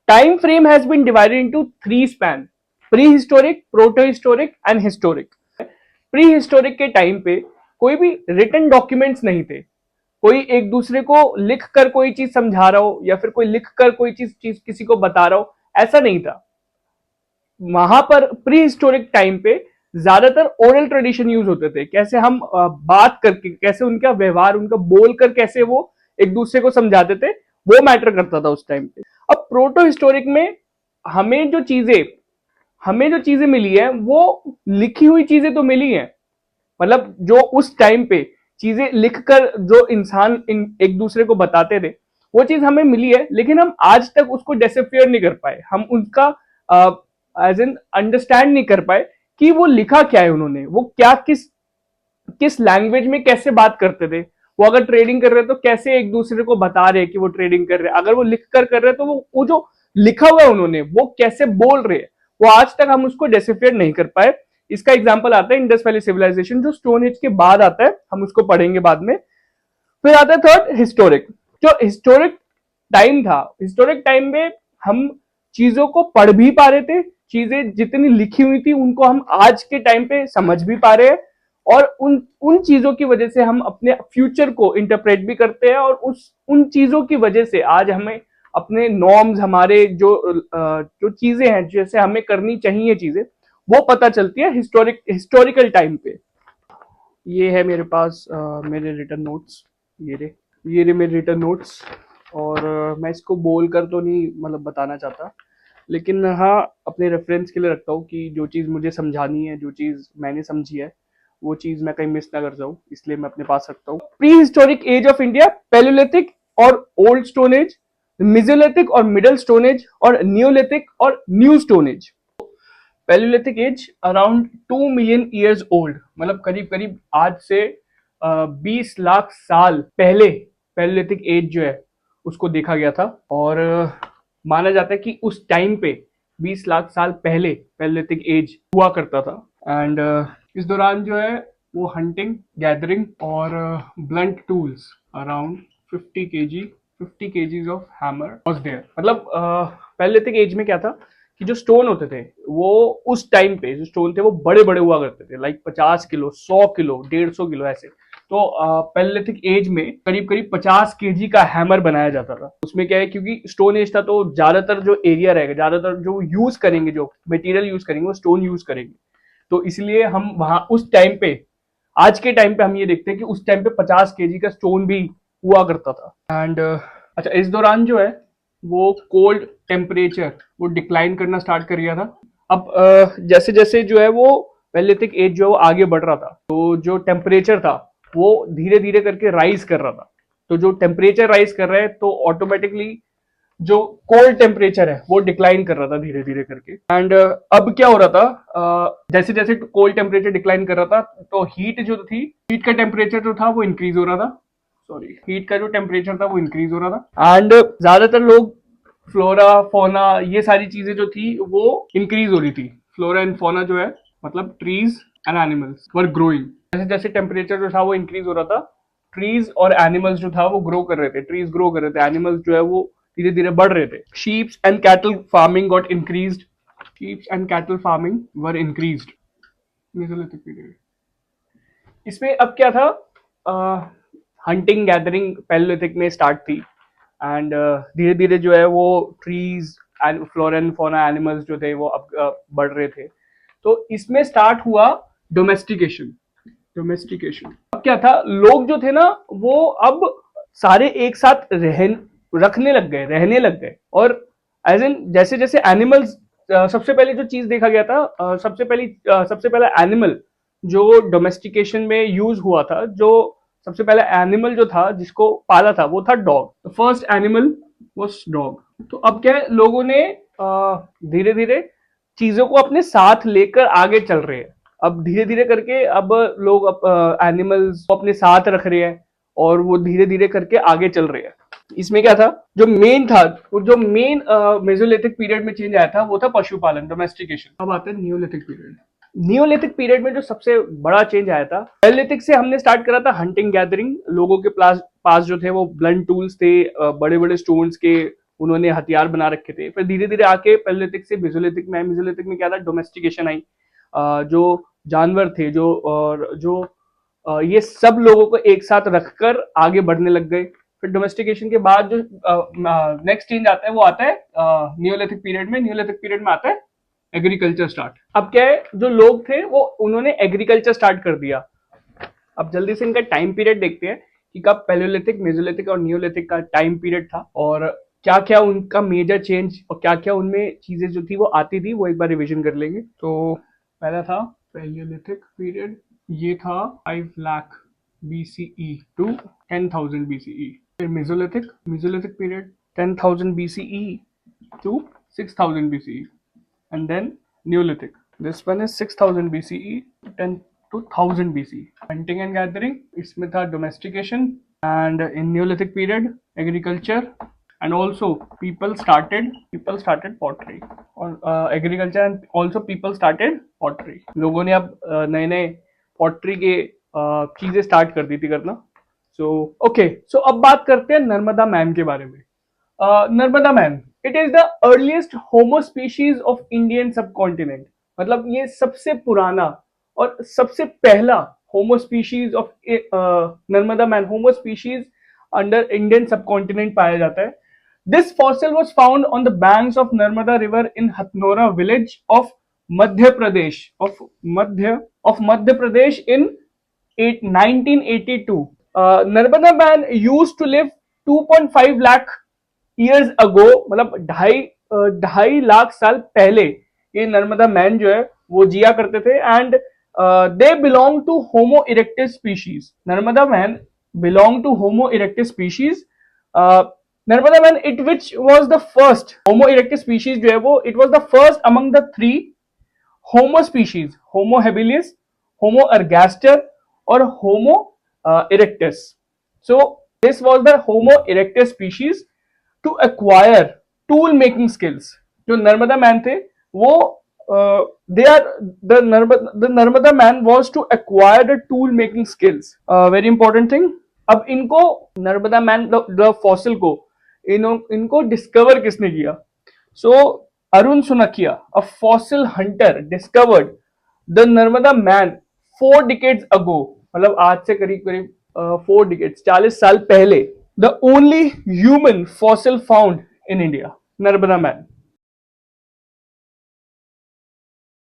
Time frame has been divided into three span: prehistoric, protohistoric and historic. Prehistoric के time पे कोई भी written documents नहीं थे, कोई एक दूसरे को लिख कर कोई चीज समझा रहा हो या फिर कोई लिख कर कोई चीज किसी को बता रहा हो, ऐसा नहीं था। वहां पर प्री हिस्टोरिक टाइम पे ज्यादातर ओरल ट्रेडिशन यूज होते थे, कैसे हम बात करके, कैसे उनका व्यवहार, उनका बोलकर कैसे वो एक दूसरे को समझाते थे, वो मैटर करता था उस टाइम पे। अब प्रोटो हिस्टोरिक में हमें जो चीजें हमें जो चीजें मिली है वो लिखी हुई चीजें तो मिली है, मतलब जो उस टाइम पे चीजें लिखकर जो इंसान एक दूसरे को बताते थे वो चीज हमें मिली है, लेकिन हम आज तक उसको डेसिफियर नहीं कर पाए, हम उनका एज एन अंडरस्टैंड नहीं कर पाए कि वो लिखा क्या है उन्होंने, वो क्या किस किस लैंग्वेज में कैसे बात करते थे, वो अगर ट्रेडिंग कर रहे हैं तो कैसे एक दूसरे को बता रहे हैं कि वो ट्रेडिंग कर रहे हैं, अगर वो लिख कर रहे हैं तो वो जो लिखा हुआ है उन्होंने वो कैसे बोल रहे हैं, वो आज तक हम उसको डेसिफियर नहीं कर पाए। इसका एग्जाम्पल आता है इंडस वैली सिविलाइजेशन, जो स्टोन एज के बाद आता है, हम उसको पढ़ेंगे बाद में। फिर आता है थर्ड, हिस्टोरिक। जो हिस्टोरिक टाइम था, हिस्टोरिक टाइम में हम चीजों को पढ़ भी पा रहे थे, चीजें जितनी लिखी हुई थी उनको हम आज के टाइम पे समझ भी पा रहे हैं, और उन उन चीजों की वजह से हम अपने फ्यूचर को इंटरप्रेट भी करते हैं, और उन चीजों की वजह से आज हमें अपने नॉर्म्स, हमारे जो चीजें हैं जैसे हमें करनी चाहिए चीजें, वो पता चलती है हिस्टोरिकल टाइम पे। ये है मेरे पास मेरे रिटर्न नोट्स, ये रे मेरे रिटर्न नोट्स। और मैं इसको बोल कर तो नहीं मतलब बताना चाहता, लेकिन हाँ अपने रेफरेंस के लिए रखता हूँ कि जो चीज़ मुझे समझानी है, जो चीज़ मैंने समझी है, वो चीज़ मैं कहीं मिस ना कर जाऊँ, इसलिए मैं अपने पास रखता हूँ। Prehistoric age of India: palaeolithic और ओल्ड स्टोन एज, मिजोलिथिक और मिडल स्टोन एज, और नियोलिथिक और new stone age. Palaeolithic age around 2 million years old, मतलब करीब करीब आज से 20 लाख साल पहले पैलियोलिथिक एज जो है उसको देखा गया था। और माना जाता है कि उस टाइम पे 20 लाख साल पहले पैलियोलिथिक एज हुआ करता था। एंड इस दौरान जो है वो हंटिंग, गैदरिंग और blunt tools around 50 kgs of hammer was there. मतलब पैलियोलिथिक एज में क्या था कि जो स्टोन होते थे वो उस टाइम पे जो स्टोन थे वो बड़े बड़े हुआ करते थे, लाइक 50 किलो, 100 किलो, 150 किलो ऐसे। तो पैलियोलिथिक एज में करीब करीब 50 केजी का हैमर बनाया जाता था। उसमें क्या है, क्योंकि स्टोन एज था तो ज्यादातर जो एरिया रहेगा, ज्यादातर जो यूज करेंगे, जो मटेरियल यूज करेंगे वो स्टोन यूज करेंगे, तो इसलिए हम वहां उस टाइम पे, आज के टाइम पे हम ये देखते हैं कि उस टाइम पे 50 केजी का स्टोन भी हुआ करता था। एंड अच्छा, इस दौरान जो है वो कोल्ड टेम्परेचर वो डिक्लाइन करना स्टार्ट कर गया था। अब जैसे जैसे जो है वो पैलियोलिथिक एज जो है वो आगे बढ़ रहा था, तो जो टेम्परेचर था वो धीरे धीरे करके राइज कर रहा था। तो जो टेम्परेचर राइज कर रहा है तो ऑटोमेटिकली जो कोल्ड टेम्परेचर है वो डिक्लाइन कर रहा था धीरे धीरे करके। एंड अब क्या हो रहा था, जैसे जैसे कोल्ड टेम्परेचर डिक्लाइन कर रहा था तो हीट जो थी, हीट का टेम्परेचर जो था वो इंक्रीज हो रहा था, सॉरी हीट का जो टेम्परेचर था वो इंक्रीज हो रहा था। एंड ज्यादातर लोग, फ्लोरा फोना, ये सारी चीजें जो थी वो इंक्रीज हो रही थी। फ्लोरा एंड फोना जो है मतलब trees and animals were growing. जैसे जैसे टेम्परेचर जो था वो इंक्रीज हो रहा था, ट्रीज और एनिमल्स जो था वो ग्रो कर रहे थे, ट्रीज ग्रो कर रहे थे, एनिमल्स जो है वो धीरे धीरे बढ़ रहे थे। Sheeps and cattle farming got increased, sheeps and cattle farming were increased Mesolithic period. इसमें अब क्या था, हंटिंग गैदरिंग पैलियोलिथिक में स्टार्ट थी, एंड धीरे धीरे जो है वो trees and flora and fauna animals जो थे वो अब बढ़ रहे थे। तो इसमें स्टार्ट हुआ डोमेस्टिकेशन। अब क्या था, लोग जो थे ना वो अब सारे एक साथ रहने लग गए। और एज एन जैसे जैसे एनिमल्स, सबसे पहले जो चीज देखा गया था, सबसे पहला एनिमल जो डोमेस्टिकेशन में यूज हुआ था, जो सबसे पहला एनिमल जो था जिसको पाला था वो था dog. First animal was dog. तो अब क्या है, लोगों ने धीरे धीरे चीजों को अपने साथ लेकर आगे चल रहे हैं। अब धीरे धीरे करके अब लोग एनिमल्स को अपने साथ रख रहे हैं और वो धीरे धीरे करके आगे चल रहे हैं। इसमें क्या था, जो मेन था, जो मेन मेसोलिथिक पीरियड में चेंज आया था वो था पशुपालन, डोमेस्टिकेशन। अब आता है नियोलिथिक पीरियड। नियोलिथिक पीरियड में जो सबसे बड़ा चेंज आया था, पैलियोलिथिक से हमने स्टार्ट करा था हंटिंग गैदरिंग, लोगों के पास जो थे वो ब्लंट टूल्स थे, बड़े बड़े स्टोन्स के उन्होंने हथियार बना रखे थे। फिर धीरे धीरे आके पैलियोलिथिक से मेसोलिथिक में, मेसोलिथिक में क्या था, डोमेस्टिकेशन आई। जो जानवर थे, जो और जो ये सब लोगों को एक साथ रखकर आगे बढ़ने लग गए। फिर डोमेस्टिकेशन के बाद जो नेक्स्ट चेंज आता है वो आता है नियोलिथिक पीरियड में। नियोलिथिक पीरियड में आता है एग्रीकल्चर स्टार्ट। अब क्या है, जो लोग थे वो उन्होंने एग्रीकल्चर स्टार्ट कर दिया। अब जल्दी से इनका टाइम पीरियड देखते हैं कि कब पैलियोलिथिक, मेसोलिथिक और नियोलिथिक का टाइम पीरियड था, और क्या क्या उनका मेजर चेंज और क्या क्या उनमें चीजें जो थी वो आती थी, वो एक बार रिवीजन कर लेंगे। तो पहला था पैलियोलिथिक पीरियड, ये था 5 लाख BCE टू 10,000 BCE। फिर Mesolithic, Mesolithic period 10,000 BCE to 6,000 BCE, and then Neolithic. This one is 6,000 BCE 10 to 1000 BCE. Hunting and gathering, इसमें था domestication, and in Neolithic period agriculture, and also people started pottery, और agriculture and also people started pottery. लोगों ने अब नए नए pottery के चीजें स्टार्ट कर दी थी करना। सो अब बात करते हैं नर्मदा मैन के बारे में। Narmada man, it is the earliest homo species of Indian subcontinent. मतलब ये सबसे पुराना और सबसे पहला homo species of Narmada man, homo species under Indian subcontinent पाया जाता है। This fossil was found on the banks of Narmada river in Hathnora village of Madhya Pradesh, Madhya Pradesh in 1982। Narmada man used to live 2.5 lakh years ago, मतलब ढाई लाख साल पहले ये नर्मदा मैन जो है वो जिया करते थे। And they belong to homo erectus species. Narmada man belong to homo erectus species. Narmada man it which was the first homo erectus species जो है वो it was the first among the 3 homo species, homo habilis, homo ergaster और homo erectus. So this was the homo erectus species to acquire tool making skills. जो Narmada man थे वो they are the Narmada man was to acquire the tool making skills, very important thing. अब इनको Narmada man the fossil को इनको discover किसने किया? So Arun Sunkiya, a fossil hunter, discovered the Narmada man 4 decades ago, मतलब आज से करीब करीब 4 डिकेड्स, 40 साल पहले। The only human fossil found in India, Narbada man.